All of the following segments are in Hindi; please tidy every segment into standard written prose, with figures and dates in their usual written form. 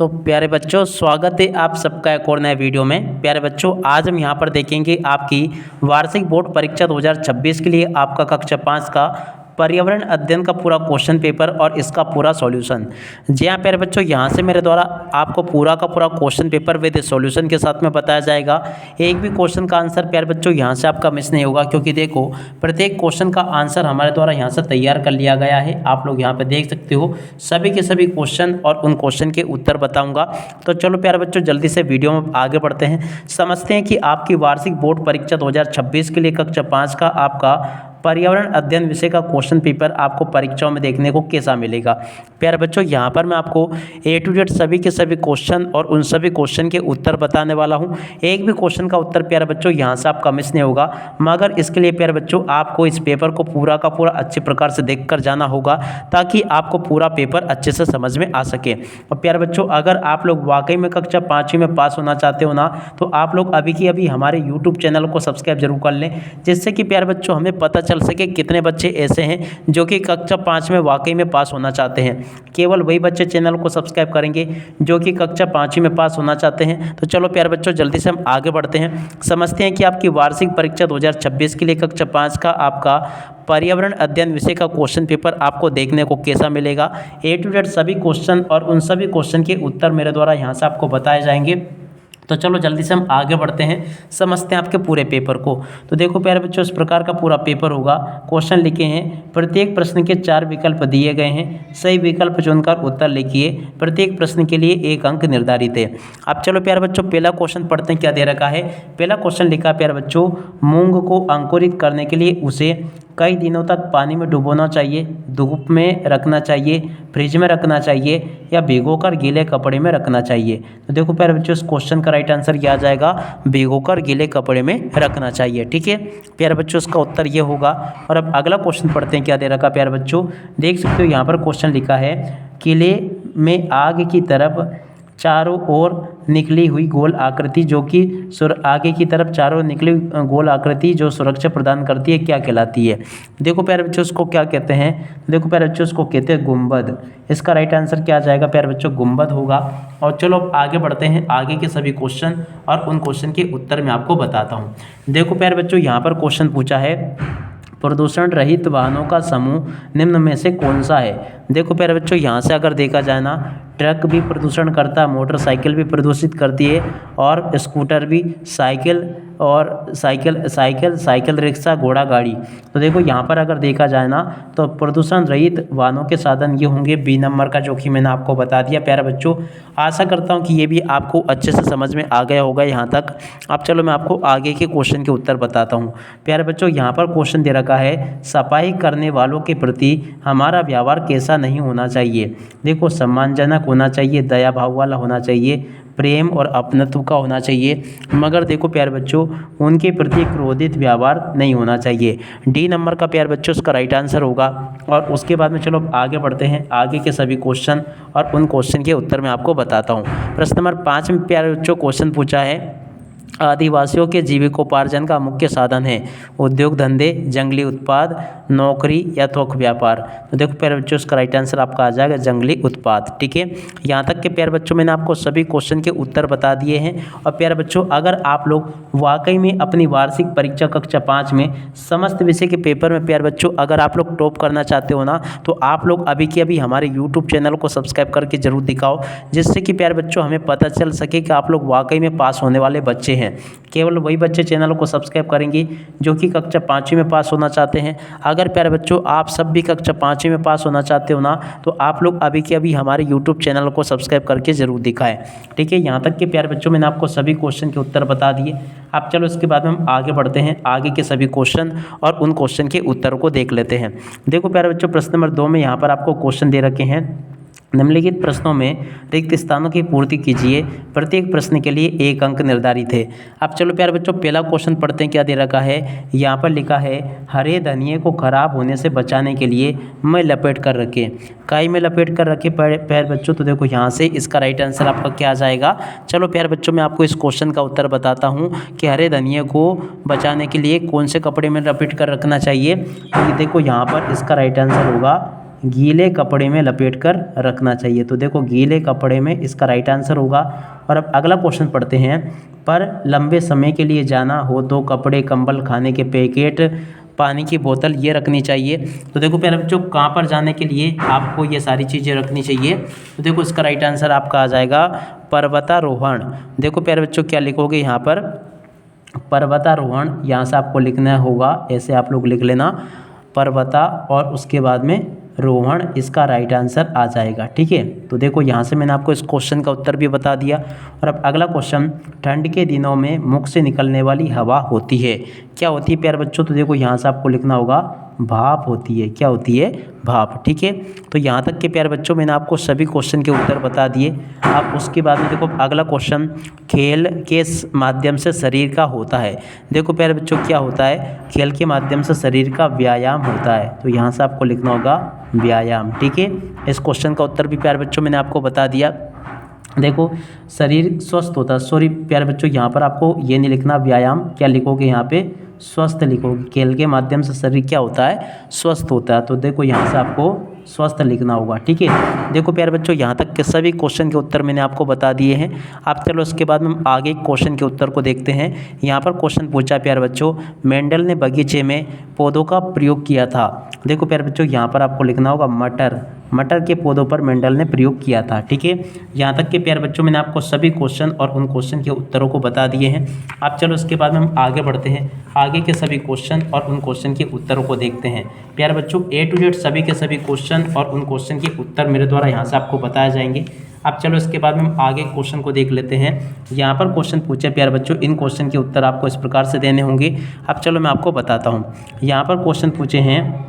तो प्यारे बच्चों, स्वागत है आप सबका एक और नए वीडियो में। प्यारे बच्चों, आज हम यहाँ पर देखेंगे आपकी वार्षिक बोर्ड परीक्षा 2026 के लिए आपका कक्षा 5 का पर्यावरण अध्ययन का पूरा क्वेश्चन पेपर और इसका पूरा सॉल्यूशन। जी हाँ प्यारे बच्चों, यहाँ से मेरे द्वारा आपको पूरा का पूरा क्वेश्चन पेपर विद सॉल्यूशन के साथ में बताया जाएगा। एक भी क्वेश्चन का आंसर प्यारे बच्चों यहाँ से आपका मिस नहीं होगा, क्योंकि देखो प्रत्येक क्वेश्चन का आंसर हमारे द्वारा यहाँ से तैयार कर लिया गया है। आप लोग यहाँ पे देख सकते हो सभी के सभी क्वेश्चन और उन क्वेश्चन के उत्तर बताऊँगा। तो चलो प्यारे बच्चों, जल्दी से वीडियो में आगे बढ़ते हैं, समझते हैं कि आपकी वार्षिक बोर्ड परीक्षा 2026 के लिए कक्षा 5 का आपका पर्यावरण अध्ययन विषय का क्वेश्चन पेपर आपको परीक्षाओं में देखने को कैसा मिलेगा। प्यारे बच्चों, यहाँ पर मैं आपको ए टू जेड सभी के सभी क्वेश्चन और उन सभी क्वेश्चन के उत्तर बताने वाला हूँ। एक भी क्वेश्चन का उत्तर प्यारे बच्चों यहाँ से आपका मिस नहीं होगा, मगर इसके लिए प्यारे बच्चों आपको इस पेपर को पूरा का पूरा अच्छे प्रकार से देख कर जाना होगा, ताकि आपको पूरा पेपर अच्छे से समझ में आ सके। और प्यारे बच्चों, अगर आप लोग वाकई में कक्षा 5वीं में पास होना चाहते हो ना, तो आप लोग अभी की अभी हमारे यूट्यूब चैनल को सब्सक्राइब जरूर कर लें, जिससे कि प्यारे बच्चों हमें पता चल सके कितने बच्चे ऐसे हैं जो कि कक्षा 5 में वाकई में पास होना चाहते हैं। केवल वही बच्चे चैनल को सब्सक्राइब करेंगे जो कि कक्षा 5वीं में पास होना चाहते हैं। तो चलो प्यारे बच्चों, जल्दी से हम आगे बढ़ते हैं, समझते हैं कि आपकी वार्षिक परीक्षा 2026 के लिए कक्षा 5 का आपका पर्यावरण अध्ययन विषय का क्वेश्चन पेपर आपको देखने को कैसा मिलेगा। ए टू जेड सभी क्वेश्चन और उन सभी क्वेश्चन के उत्तर मेरे द्वारा यहाँ से आपको बताए जाएंगे। तो चलो जल्दी से हम आगे बढ़ते हैं, समझते हैं आपके पूरे पेपर को। तो देखो प्यारे बच्चों, इस प्रकार का पूरा पेपर होगा। क्वेश्चन लिखे हैं, प्रत्येक प्रश्न के 4 विकल्प दिए गए हैं, सही विकल्प चुनकर उत्तर लिखिए, प्रत्येक प्रश्न के लिए 1 अंक निर्धारित है। अब चलो प्यारे बच्चों, पहला क्वेश्चन पढ़ते हैं क्या दे रखा है। पहला क्वेश्चन लिखा प्यारे बच्चों, मूंग को अंकुरित करने के लिए उसे कई दिनों तक पानी में डुबोना चाहिए, धूप में रखना चाहिए, फ्रिज में रखना चाहिए या भिगोकर गीले कपड़े में रखना चाहिए। तो देखो प्यारे बच्चों, इस क्वेश्चन का राइट आंसर क्या आ जाएगा, भिगोकर गीले कपड़े में रखना चाहिए। ठीक है प्यारे बच्चों, इसका उत्तर ये होगा। और अब अगला क्वेश्चन पढ़ते हैं क्या दे रखा प्यारे बच्चों। देख सकते हो यहाँ पर क्वेश्चन लिखा है, किले में आग की तरफ चारों ओर निकली हुई गोल आकृति जो कि आगे की तरफ चारों निकली गोल आकृति जो सुरक्षा प्रदान करती है, क्या कहलाती है। देखो प्यारे बच्चों, उसको क्या कहते हैं। देखो प्यारे बच्चों, उसको कहते हैं गुंबद। इसका राइट आंसर क्या आ जाएगा प्यारे बच्चों, गुंबद होगा। और चलो अब आगे बढ़ते हैं, आगे के सभी क्वेश्चन और उन क्वेश्चन के उत्तर मैं आपको बताता हूँ। देखो प्यारे बच्चों, यहाँ पर क्वेश्चन पूछा है, प्रदूषण रहित वाहनों का समूह निम्न में से कौन सा है। देखो प्यारे बच्चों, यहाँ से अगर देखा जाए ना, ट्रक भी प्रदूषण करता है, मोटरसाइकिल भी प्रदूषित करती है, और स्कूटर भी, साइकिल रिक्शा, घोड़ा गाड़ी। तो देखो यहाँ पर अगर देखा जाए ना, तो प्रदूषण रहित वाहनों के साधन ये होंगे बी नंबर का, जो कि मैंने आपको बता दिया। प्यारे बच्चों, आशा करता हूँ कि ये भी आपको अच्छे से समझ में आ गया होगा यहाँ तक। अब चलो मैं आपको आगे के क्वेश्चन के उत्तर बताता हूँ। प्यारे बच्चों, यहाँ पर क्वेश्चन दे रखा है, सफाई करने वालों के प्रति हमारा व्यवहार कैसा नहीं होना चाहिए। देखो, सम्मानजनक होना चाहिए, दया भाव वाला होना चाहिए, प्रेम और अपनत्व का होना चाहिए, मगर देखो प्यारे बच्चों, उनके प्रति क्रोधित व्यवहार नहीं होना चाहिए। डी नंबर का प्यारे बच्चों उसका राइट आंसर होगा। और उसके बाद में चलो आगे बढ़ते हैं, आगे के सभी क्वेश्चन और उन क्वेश्चन के उत्तर मैं आपको बताता हूँ। प्रश्न नंबर 5 में प्यारे बच्चों क्वेश्चन पूछा है, आदिवासियों के जीविकोपार्जन का मुख्य साधन है उद्योग धंधे, जंगली उत्पाद, नौकरी या थोक व्यापार। तो देखो प्यारे बच्चों, इसका राइट आंसर आपका आ जाएगा जंगली उत्पाद। ठीक है, यहाँ तक के प्यारे बच्चों मैंने आपको सभी क्वेश्चन के उत्तर बता दिए हैं। और प्यारे बच्चों, अगर आप लोग वाकई में अपनी वार्षिक परीक्षा कक्षा 5 में समस्त विषय के पेपर में प्यारे बच्चों अगर आप लोग टॉप करना चाहते हो ना, तो आप लोग अभी के अभी हमारे यूट्यूब चैनल को सब्सक्राइब करके जरूर दिखाओ, जिससे कि प्यारे बच्चों हमें पता चल सके कि आप लोग वाकई में पास होने वाले बच्चे हैं। केवल वही बच्चे चैनल को सब्सक्राइब करेंगे जो कि कक्षा 5वीं में पास होना चाहते हैं। अगर प्यारे बच्चों आप सब भी कक्षा 5वीं में पास होना चाहते हो ना, तो आप लोग अभी के अभी हमारे यूट्यूब चैनल को सब्सक्राइब करके जरूर दिखाएं। ठीक है, यहाँ तक के प्यारे बच्चों मैंने आपको सभी क्वेश्चन के उत्तर बता दिए। अब चलो इसके बाद हम आगे बढ़ते हैं, आगे के सभी क्वेश्चन और उन क्वेश्चन के उत्तर को देख लेते हैं। देखो प्यारे बच्चों, प्रश्न नंबर 2 में यहाँ पर आपको क्वेश्चन दे रखे हैं, निम्नलिखित प्रश्नों में रिक्त स्थानों की पूर्ति कीजिए, प्रत्येक प्रश्न के लिए 1 अंक निर्धारित है। अब चलो प्यारे बच्चों, पहला क्वेश्चन पढ़ते हैं क्या दे रखा है। यहाँ पर लिखा है, हरे धनिये को खराब होने से बचाने के लिए मैं लपेट कर रखें, काई में लपेट कर रखे प्यारे बच्चों। तो देखो यहाँ से इसका राइट आंसर आपका क्या आ जाएगा। चलो प्यारे बच्चों, मैं आपको इस क्वेश्चन का उत्तर बताता हूँ कि हरे धनिये को बचाने के लिए कौन से कपड़े में लपेट कर रखना चाहिए। तो देखो यहाँ पर इसका राइट आंसर होगा गीले कपड़े में लपेट कर रखना चाहिए। तो देखो गीले कपड़े में इसका राइट आंसर होगा। और अब अगला क्वेश्चन पढ़ते हैं। पर लंबे समय के लिए जाना हो तो कपड़े, कंबल, खाने के पैकेट, पानी की बोतल ये रखनी चाहिए। तो देखो प्यारे बच्चों, कहाँ पर जाने के लिए आपको ये सारी चीज़ें रखनी चाहिए। तो देखो इसका राइट आंसर आपका आ जाएगा पर्वतारोहण। देखो प्यारे बच्चों क्या लिखोगे यहाँ पर, पर्वतारोहण यहाँ से आपको लिखना होगा, ऐसे आप लोग लिख लेना पर्वता और उसके बाद में रोहण, इसका राइट आंसर आ जाएगा। ठीक है, तो देखो यहाँ से मैंने आपको इस क्वेश्चन का उत्तर भी बता दिया। और अब अगला क्वेश्चन, ठंड के दिनों में मुख से निकलने वाली हवा होती है, क्या होती है प्यारे बच्चों। तो देखो यहाँ से आपको लिखना होगा भाप होती है। क्या होती है, भाप। ठीक है, तो यहाँ तक के प्यारे बच्चों मैंने आपको सभी क्वेश्चन के उत्तर बता दिए। अब उसके बाद में देखो अगला क्वेश्चन, खेल के माध्यम से शरीर का होता है। देखो प्यारे बच्चों क्या होता है, खेल के माध्यम से शरीर का व्यायाम होता है। तो यहाँ से आपको लिखना होगा व्यायाम। ठीक है, इस क्वेश्चन का उत्तर भी प्यारे बच्चों मैंने आपको बता दिया। देखो शरीर स्वस्थ होता है, सॉरी प्यारे बच्चों यहाँ पर आपको ये नहीं लिखना व्यायाम, क्या लिखोगे यहाँ पे स्वस्थ लिखोगे। खेल के माध्यम से शरीर क्या होता है, स्वस्थ होता है। तो देखो यहाँ से आपको स्वस्थ लिखना होगा। ठीक है, देखो प्यारे बच्चों यहाँ तक के सभी क्वेश्चन के उत्तर मैंने आपको बता दिए हैं। अब चलो उसके बाद में आगे क्वेश्चन के उत्तर को देखते हैं। यहाँ पर क्वेश्चन पूछा प्यारे बच्चों, मेंडल ने बगीचे में पौधों का प्रयोग किया था। देखो प्यारे बच्चों यहाँ पर आपको लिखना होगा मटर, मटर के पौधों पर मेंडल ने प्रयोग किया था। ठीक है, यहाँ तक के प्यारे बच्चों मैंने आपको सभी क्वेश्चन और उन क्वेश्चन के उत्तरों को बता दिए हैं। अब चलो उसके बाद में हम आगे बढ़ते हैं, आगे के सभी क्वेश्चन और उन क्वेश्चन के उत्तरों को देखते हैं। प्यारे बच्चों A to Z सभी के सभी क्वेश्चन और उन क्वेश्चन के उत्तर मेरे द्वारा यहाँ से आपको बताए जाएंगे। अब चलो इसके बाद में हम आगे क्वेश्चन को देख लेते हैं। यहाँ पर क्वेश्चन पूछे प्यारे बच्चों, इन क्वेश्चन के उत्तर आपको इस प्रकार से देने होंगे। अब चलो मैं आपको बताता हूँ। यहाँ पर क्वेश्चन पूछे हैं,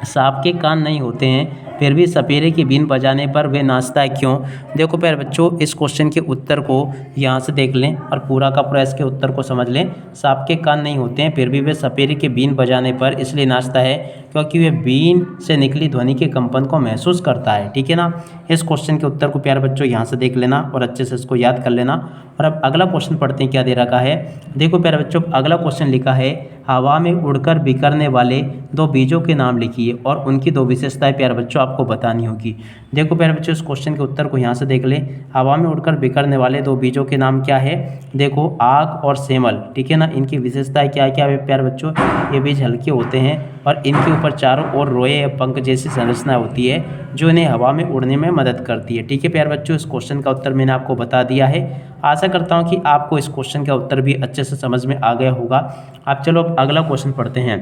सांप के कान नहीं होते हैं फिर भी सपेरे की बीन बजाने पर वे नाचता है क्यों। देखो प्यारे बच्चों इस क्वेश्चन के उत्तर को यहाँ से देख लें और पूरा का पूरा इसके उत्तर को समझ लें। सांप के कान नहीं होते हैं फिर भी वे सपेरे की बीन बजाने पर इसलिए नाचता है क्योंकि वे बीन से निकली ध्वनि के कंपन को महसूस करता है। ठीक है ना, इस क्वेश्चन के उत्तर को प्यारे बच्चों यहाँ से देख लेना और अच्छे से इसको याद कर लेना। और अब अगला क्वेश्चन पढ़ते हैं, क्या दे रखा है। देखो प्यारे बच्चों अगला क्वेश्चन लिखा है, हवा में उड़कर बिखरने वाले दो बीजों के नाम लिखिए और उनकी दो विशेषताएं प्यारे बच्चों आपको बतानी होगी। देखो प्यारे बच्चों इस क्वेश्चन के उत्तर को यहाँ से देख ले। हवा में उड़कर बिखरने वाले दो बीजों के नाम क्या है। देखो आग और सेमल। ठीक है ना, इनकी विशेषताएं क्या क्या है प्यारे बच्चों। ये बीज हल्के होते हैं और इनके ऊपर चारों ओर रोए या पंख जैसी संरचना होती है जो इन्हें हवा में उड़ने में मदद करती है। ठीक है प्यारे बच्चों, इस क्वेश्चन का उत्तर मैंने आपको बता दिया है। आशा करता हूँ कि आपको इस क्वेश्चन का उत्तर भी अच्छे से समझ में आ गया होगा। अब चलो अब अगला क्वेश्चन पढ़ते हैं।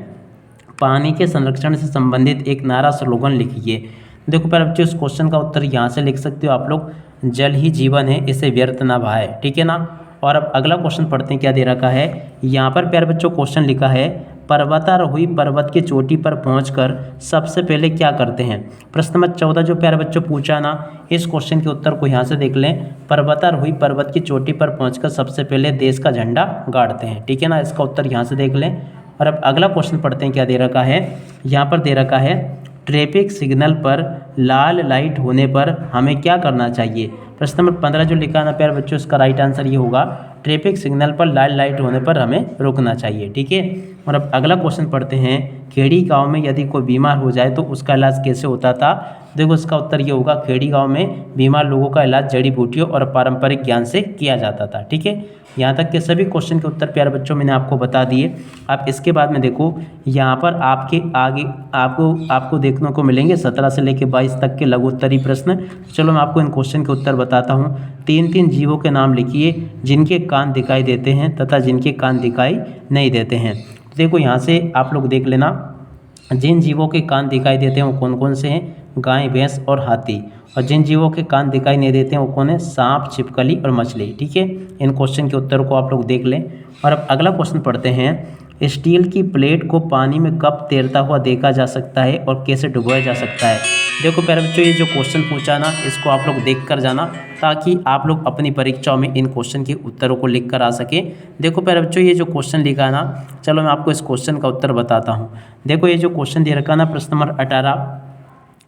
पानी के संरक्षण से संबंधित एक नारा स्लोगन लिखिए। देखो प्यारे बच्चों इस क्वेश्चन का उत्तर यहाँ से लिख सकते हो आप लोग, जल ही जीवन है इसे व्यर्थ ना बहाए। ठीक है ना, और अब अगला क्वेश्चन पढ़ते हैं, क्या दे रखा है। यहाँ पर प्यारे बच्चों क्वेश्चन लिखा है, पर्वतारोही पर्वत की चोटी पर पहुंचकर सबसे पहले क्या करते हैं। प्रश्न नंबर 14 जो प्यारे बच्चों पूछा ना, इस क्वेश्चन के उत्तर को यहाँ से देख लें। पर्वतारोही पर्वत की चोटी पर पहुंचकर सबसे पहले देश का झंडा गाड़ते हैं। ठीक है ना, इसका उत्तर यहाँ से देख लें। और अब अगला क्वेश्चन पढ़ते हैं, क्या दे रखा है। यहाँ पर दे रखा है, ट्रैफिक सिग्नल पर लाल लाइट होने पर हमें क्या करना चाहिए। प्रश्न नंबर 15 जो लिखा है ना प्यारे बच्चों, इसका राइट आंसर ये होगा, ट्रैफिक सिग्नल पर लाल लाइट होने पर हमें रुकना चाहिए। ठीक है, और अब अगला क्वेश्चन पढ़ते हैं, खेड़ी गांव में यदि कोई बीमार हो जाए तो उसका इलाज कैसे होता था। देखो इसका उत्तर ये होगा, खेड़ी गांव में बीमार लोगों का इलाज जड़ी बूटियों और पारंपरिक ज्ञान से किया जाता था। ठीक है, यहाँ तक के सभी क्वेश्चन के उत्तर प्यारे बच्चों मैंने आपको बता दिए। अब इसके बाद में देखो यहाँ पर आपके आगे आपको देखने को मिलेंगे 17 से लेकर 22 तक के लघु उत्तरीय प्रश्न। चलो मैं आपको इन क्वेश्चन के उत्तर बताता हूँ। 3 जीवों के नाम लिखिए जिनके कान दिखाई देते हैं तथा जिनके कान दिखाई नहीं देते हैं। तो देखो यहाँ से आप लोग देख लेना, जिन जीवों के कान दिखाई देते हैं वो कौन कौन से हैं, गाय, भैंस और हाथी। और जिन जीवों के कान दिखाई नहीं देते हैं वो कौन है, सांप, छिपकली और मछली। ठीक है, इन क्वेश्चन के उत्तर को आप लोग देख लें। और अब अगला क्वेश्चन पढ़ते हैं, स्टील की प्लेट को पानी में कब तैरता हुआ देखा जा सकता है और कैसे डुबोया जा सकता है। देखो प्यारे बच्चों ये जो क्वेश्चन पूछा ना, इसको आप लोग देख कर जाना ताकि आप लोग अपनी परीक्षाओं में इन क्वेश्चन के उत्तरों को लिख कर आ सके। देखो प्यारे बच्चों ये जो क्वेश्चन लिखा है ना, चलो मैं आपको इस क्वेश्चन का उत्तर बताता हूँ। देखो ये जो क्वेश्चन दे रखा है ना, प्रश्न नंबर 18,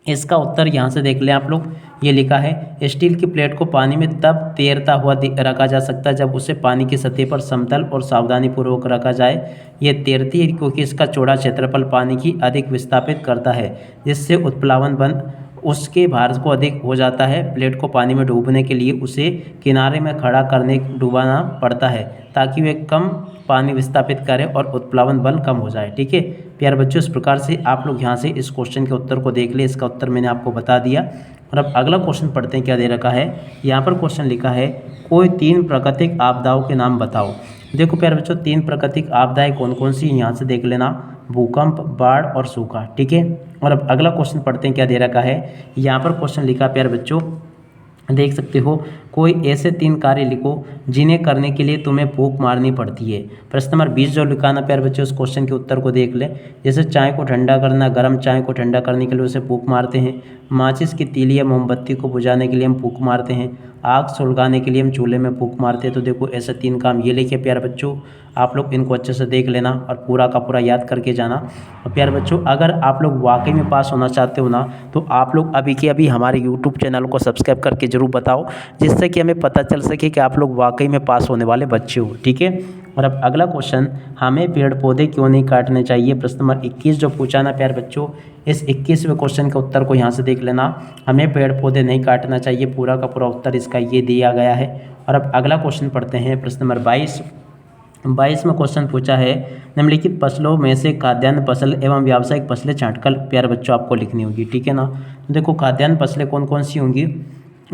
इसका उत्तर यहाँ से देख लें आप लोग। ये लिखा है स्टील की प्लेट को पानी में तब तैरता हुआ रखा जा सकता है जब उसे पानी की सतह पर समतल और सावधानीपूर्वक रखा जाए। ये तैरती है क्योंकि इसका चौड़ा क्षेत्रफल पानी की अधिक विस्थापित करता है, जिससे उत्प्लावन बल उसके भार को अधिक हो जाता है। प्लेट को पानी में डूबने के लिए उसे किनारे में खड़ा करने डुबाना पड़ता है ताकि वे कम पानी विस्थापित करें और उत्प्लावन बल कम हो जाए। ठीक है प्यारे बच्चों, इस प्रकार से आप लोग यहाँ से इस क्वेश्चन के उत्तर को देख लें। इसका उत्तर मैंने आपको बता दिया। और अब अगला क्वेश्चन पढ़ते हैं, क्या दे रखा है। यहाँ पर क्वेश्चन लिखा है कोई 3 प्राकृतिक आपदाओं के नाम बताओ। देखो प्यारे बच्चों, 3 प्राकृतिक आपदाएं कौन कौन सी यहाँ से देख लेना, भूकंप, बाढ़ और सूखा। ठीक है, और अब अगला क्वेश्चन पढ़ते हैं, क्या दे रखा है। यहाँ पर क्वेश्चन लिखा प्यारे बच्चों, देख सकते हो, कोई ऐसे 3 कार्य लिखो जिन्हें करने के लिए तुम्हें फूंक मारनी पड़ती है। प्रश्न नंबर 20 जो लिखाना प्यारे बच्चों, उस क्वेश्चन के उत्तर को देख लें। जैसे चाय को ठंडा करना, गर्म चाय को ठंडा करने के लिए उसे फूंक मारते हैं। माचिस की तीली या मोमबत्ती को बुझाने के लिए हम फूंक मारते हैं। आग सुलगाने के लिए हम चूल्हे में फूंक मारते हैं। तो देखो ऐसे 3 काम ये लिखे प्यारे बच्चों, आप लोग इनको अच्छे से देख लेना और पूरा का पूरा याद करके जाना। और प्यारे बच्चों, अगर आप लोग वाकई में पास होना चाहते हो ना, तो आप लोग अभी के अभी हमारे यूट्यूब चैनल को सब्सक्राइब करके ज़रूर बताओ, जिससे कि हमें पता चल सके कि आप लोग वाकई में पास होने वाले बच्चे हो। ठीक है, और अब अगला क्वेश्चन, हमें पेड़ पौधे क्यों नहीं काटने चाहिए। प्रश्न नंबर 21 जो पूछा ना प्यारे बच्चों, इस 21वें क्वेश्चन के उत्तर को यहाँ से देख लेना। हमें पेड़ पौधे नहीं काटना चाहिए, पूरा का पूरा उत्तर इसका ये दिया गया है। और अब अगला क्वेश्चन पढ़ते हैं, प्रश्न नंबर 22 में क्वेश्चन पूछा है, निम्नलिखित फसलों में से खाद्यान्न फसल एवं व्यावसायिक फसलें छांटकर प्यारे बच्चों आपको लिखनी होगी। ठीक है ना, तो देखो खाद्यान्न फसलें कौन कौन सी होंगी,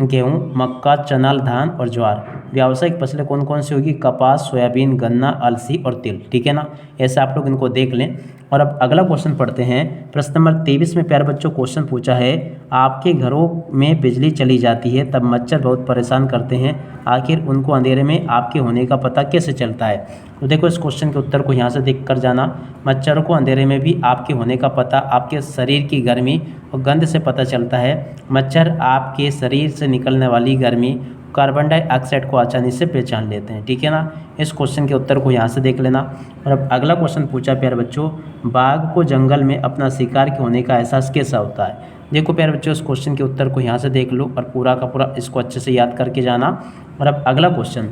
गेहूँ, मक्का, चना, धान और ज्वार। व्यावसायिक फसलें कौन कौन सी होगी, कपास, सोयाबीन, गन्ना, अलसी और तिल। ठीक है ना, ऐसे आप लोग इनको देख लें। और अब अगला क्वेश्चन पढ़ते हैं, प्रश्न नंबर 23 में प्यारे बच्चों क्वेश्चन पूछा है, आपके घरों में बिजली चली जाती है तब मच्छर बहुत परेशान करते हैं, आखिर उनको अंधेरे में आपके होने का पता कैसे चलता है। तो देखो इस क्वेश्चन के उत्तर को यहाँ से देख कर जाना। मच्छरों को अंधेरे में भी आपके होने का पता आपके शरीर की गर्मी और गंध से पता चलता है। मच्छर आपके शरीर से निकलने वाली गर्मी, कार्बन डाइऑक्साइड को आसानी से पहचान लेते हैं। ठीक है ना, इस क्वेश्चन के उत्तर को यहाँ से देख लेना। और अब अगला क्वेश्चन पूछा प्यारे बच्चों, बाघ को जंगल में अपना शिकार के होने का एहसास कैसा होता है। देखो प्यारे बच्चों, इस क्वेश्चन के उत्तर को यहाँ से देख लो और पूरा का पूरा इसको अच्छे से याद करके जाना। और अब अगला क्वेश्चन,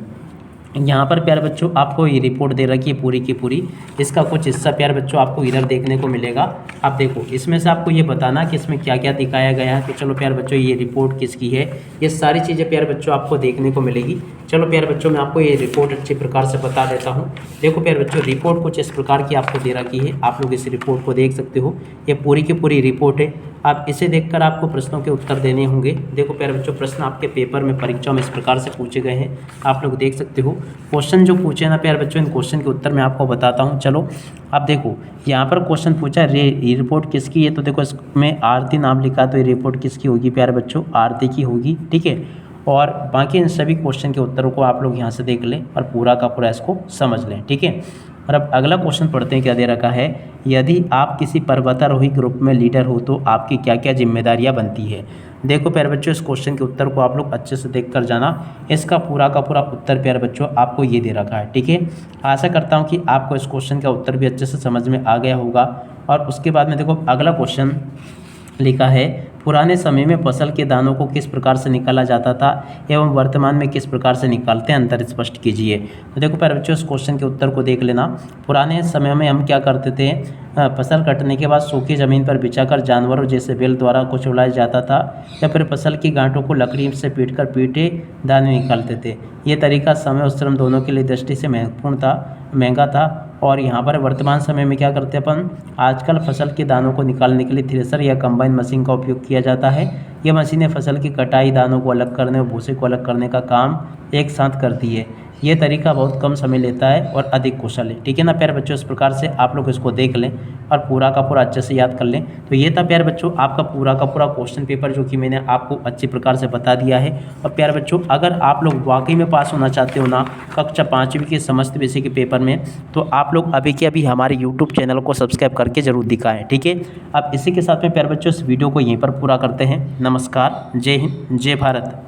यहाँ पर प्यारे बच्चों आपको ये रिपोर्ट दे रखी है पूरी की पूरी, इसका कुछ हिस्सा प्यारे बच्चों आपको इधर देखने को मिलेगा। आप देखो इसमें से आपको ये बताना कि इसमें क्या क्या दिखाया गया है। तो चलो प्यारे बच्चों, ये रिपोर्ट किसकी है, ये सारी चीज़ें प्यारे बच्चों आपको देखने को मिलेगी। चलो प्यारे बच्चों, मैं आपको ये रिपोर्ट अच्छी प्रकार से बता देता हूँ। देखो प्यारे बच्चों, रिपोर्ट कुछ इस प्रकार की आपको दे रखी है, आप लोग इस रिपोर्ट को देख सकते हो। ये पूरी की पूरी रिपोर्ट है, आप इसे देखकर आपको प्रश्नों के उत्तर देने होंगे। देखो प्यारे बच्चों, प्रश्न आपके पेपर में परीक्षा में इस प्रकार से पूछे गए हैं, आप लोग देख सकते हो। क्वेश्चन जो पूछे ना प्यारे बच्चों, इन क्वेश्चन के उत्तर मैं आपको बताता हूँ। चलो आप देखो, यहाँ पर क्वेश्चन पूछा ये रिपोर्ट किसकी है। तो देखो इसमें आरती नाम लिखा, तो ये रिपोर्ट किसकी होगी प्यारे बच्चों, आरती की होगी। ठीक है, और बाकी इन सभी क्वेश्चन के उत्तरों को आप लोग यहाँ से देख लें और पूरा का पूरा इसको समझ लें। ठीक है, और अब अगला क्वेश्चन पढ़ते हैं, क्या दे रखा है। यदि आप किसी पर्वतारोही ग्रुप में लीडर हो तो आपकी क्या क्या जिम्मेदारियां बनती है। देखो प्यारे बच्चों, इस क्वेश्चन के उत्तर को आप लोग अच्छे से देखकर जाना। इसका पूरा का पूरा उत्तर प्यारे बच्चों आपको ये दे रखा है। ठीक है, आशा करता हूँ कि आपको इस क्वेश्चन का उत्तर भी अच्छे से समझ में आ गया होगा। और उसके बाद में देखो अगला क्वेश्चन लिखा है, पुराने समय में फसल के दानों को किस प्रकार से निकाला जाता था एवं वर्तमान में किस प्रकार से निकालते हैं, अंतर स्पष्ट कीजिए। तो देखो प्यारे बच्चों, इस क्वेश्चन के उत्तर को देख लेना। पुराने समय में हम क्या करते थे, फसल कटने के बाद सूखी ज़मीन पर बिछाकर जानवरों जैसे बैल द्वारा कुचलाया जाता था, या फिर फसल की गांठों को लकड़ी से पीटकर पीटे दाने निकालते थे। ये तरीका समय और श्रम दोनों के लिए दृष्टि से महंगा था। और यहाँ पर वर्तमान समय में क्या करते हैं अपन, आजकल फसल के दानों को निकालने के लिए थ्रेशर या कंबाइन मशीन का उपयोग किया जाता है। ये मशीनें फसल की कटाई, दानों को अलग करने और भूसे को अलग करने का काम एक साथ करती है। ये तरीका बहुत कम समय लेता है और अधिक कुशल है। ठीक है ना प्यारे बच्चों, इस प्रकार से आप लोग इसको देख लें और पूरा का पूरा अच्छे से याद कर लें। तो ये था प्यारे बच्चों आपका पूरा का पूरा क्वेश्चन पेपर, जो कि मैंने आपको अच्छी प्रकार से बता दिया है। और प्यारे बच्चों, अगर आप लोग वाकई में पास होना चाहते हो ना कक्षा 5वीं के समस्त विषय के पेपर में, तो आप लोग अभी के अभी हमारे यूट्यूब चैनल को सब्सक्राइब करके जरूर दिखाएं। ठीक है, अब इसी के साथ में प्यारे बच्चों इस वीडियो को यहीं पर पूरा करते हैं। नमस्कार, जय हिंद, जय भारत।